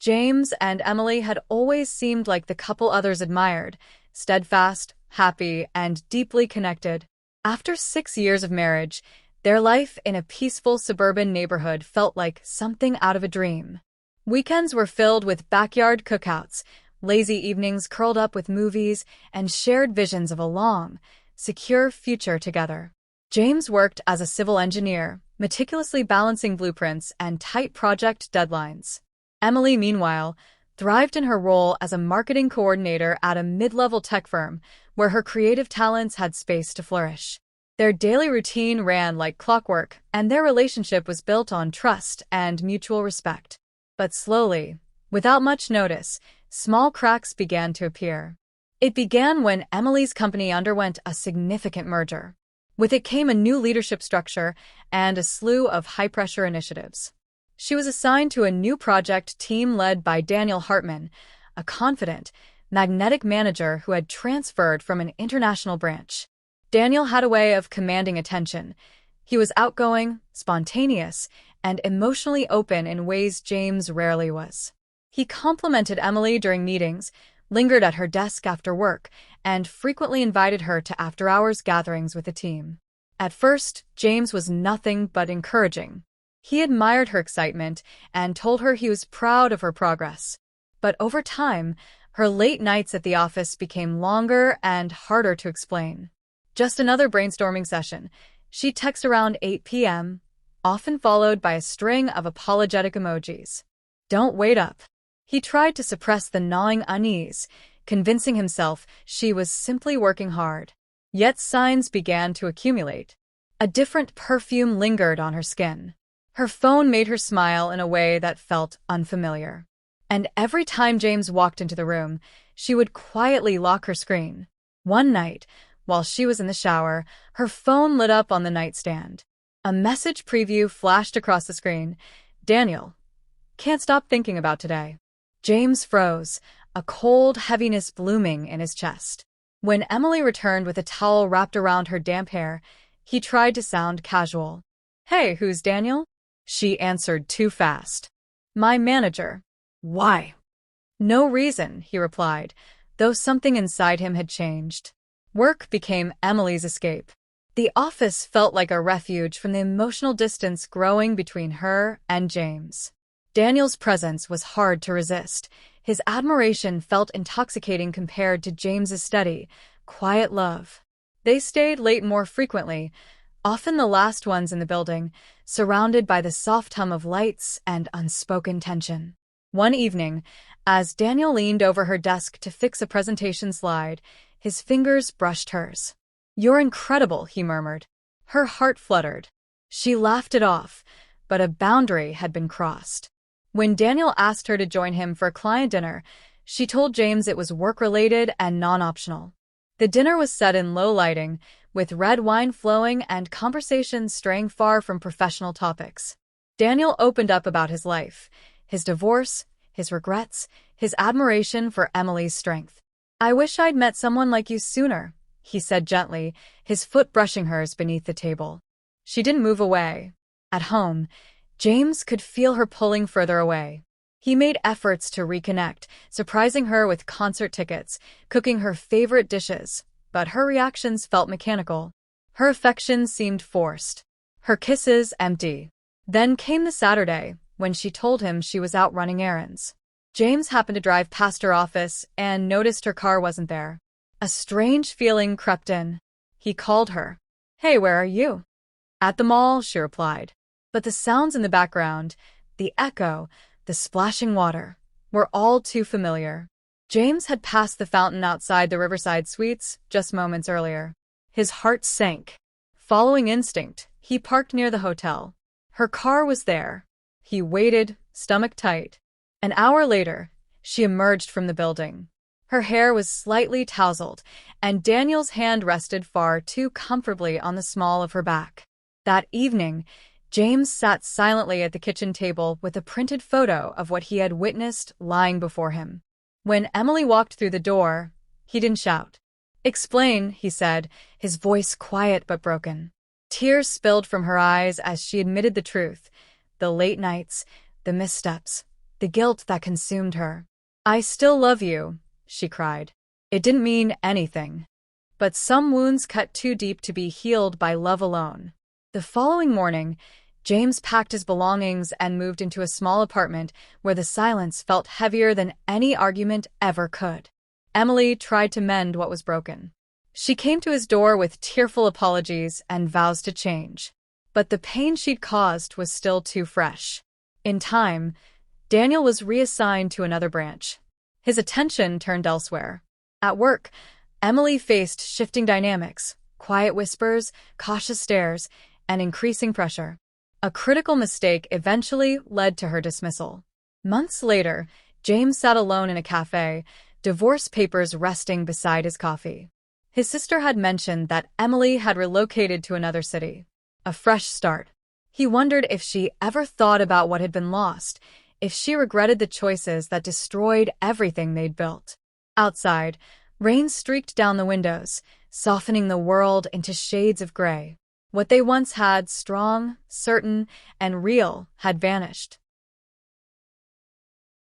James and Emily had always seemed like the couple others admired, steadfast, happy, and deeply connected. After 6 years of marriage, their life in a peaceful suburban neighborhood felt like something out of a dream. Weekends were filled with backyard cookouts, lazy evenings curled up with movies, and shared visions of a long, secure future together. James worked as a civil engineer, meticulously balancing blueprints and tight project deadlines. Emily, meanwhile, thrived in her role as a marketing coordinator at a mid-level tech firm, where her creative talents had space to flourish. Their daily routine ran like clockwork, and their relationship was built on trust and mutual respect. But slowly, without much notice, small cracks began to appear. It began when Emily's company underwent a significant merger. With it came a new leadership structure and a slew of high-pressure initiatives. She was assigned to a new project team led by Daniel Hartman, a confident, magnetic manager who had transferred from an international branch. Daniel had a way of commanding attention. He was outgoing, spontaneous, and emotionally open in ways James rarely was. He complimented Emily during meetings, lingered at her desk after work, and frequently invited her to after-hours gatherings with the team. At first, James was nothing but encouraging. He admired her excitement and told her he was proud of her progress. But over time, her late nights at the office became longer and harder to explain. Just another brainstorming session. She'd text around 8 p.m., often followed by a string of apologetic emojis. Don't wait up. He tried to suppress the gnawing unease, convincing himself she was simply working hard. Yet signs began to accumulate. A different perfume lingered on her skin. Her phone made her smile in a way that felt unfamiliar. And every time James walked into the room, she would quietly lock her screen. One night, while she was in the shower, her phone lit up on the nightstand. A message preview flashed across the screen. Daniel, can't stop thinking about today. James froze, a cold heaviness blooming in his chest. When Emily returned with a towel wrapped around her damp hair, he tried to sound casual. Hey, who's Daniel? She answered too fast. My manager. Why? No reason, he replied, though something inside him had changed. Work became Emily's escape. The office felt like a refuge from the emotional distance growing between her and James. Daniel's presence was hard to resist. His admiration felt intoxicating compared to James's steady, quiet love. They stayed late more frequently, often the last ones in the building, surrounded by the soft hum of lights and unspoken tension. One evening, as Daniel leaned over her desk to fix a presentation slide, his fingers brushed hers. You're incredible, he murmured. Her heart fluttered. She laughed it off, but a boundary had been crossed. When Daniel asked her to join him for a client dinner, she told James it was work-related and non-optional. The dinner was set in low lighting, with red wine flowing and conversations straying far from professional topics. Daniel opened up about his life, his divorce, his regrets, his admiration for Emily's strength. I wish I'd met someone like you sooner, he said gently, his foot brushing hers beneath the table. She didn't move away. At home, James could feel her pulling further away. He made efforts to reconnect, surprising her with concert tickets, cooking her favorite dishes, but her reactions felt mechanical. Her affection seemed forced. Her kisses empty. Then came the Saturday, when she told him she was out running errands. James happened to drive past her office and noticed her car wasn't there. A strange feeling crept in. He called her. Hey, where are you? At the mall, she replied. But the sounds in the background, the echo, the splashing water, were all too familiar. James had passed the fountain outside the Riverside Suites just moments earlier. His heart sank. Following instinct, he parked near the hotel. Her car was there. He waited, stomach tight. An hour later, she emerged from the building. Her hair was slightly tousled, and Daniel's hand rested far too comfortably on the small of her back. That evening, James sat silently at the kitchen table with a printed photo of what he had witnessed lying before him. When Emily walked through the door, he didn't shout. Explain, he said, his voice quiet but broken. Tears spilled from her eyes as she admitted the truth. The late nights, the missteps, the guilt that consumed her. "I still love you," she cried. It didn't mean anything. But some wounds cut too deep to be healed by love alone. The following morning, James packed his belongings and moved into a small apartment where the silence felt heavier than any argument ever could. Emily tried to mend what was broken. She came to his door with tearful apologies and vows to change. But the pain she'd caused was still too fresh. In time, Daniel was reassigned to another branch. His attention turned elsewhere. At work, Emily faced shifting dynamics, quiet whispers, cautious stares, and increasing pressure. A critical mistake eventually led to her dismissal. Months later, James sat alone in a cafe, divorce papers resting beside his coffee. His sister had mentioned that Emily had relocated to another city. A fresh start. He wondered if she ever thought about what had been lost, if she regretted the choices that destroyed everything they'd built. Outside, rain streaked down the windows, softening the world into shades of gray. What they once had, strong, certain, and real, had vanished.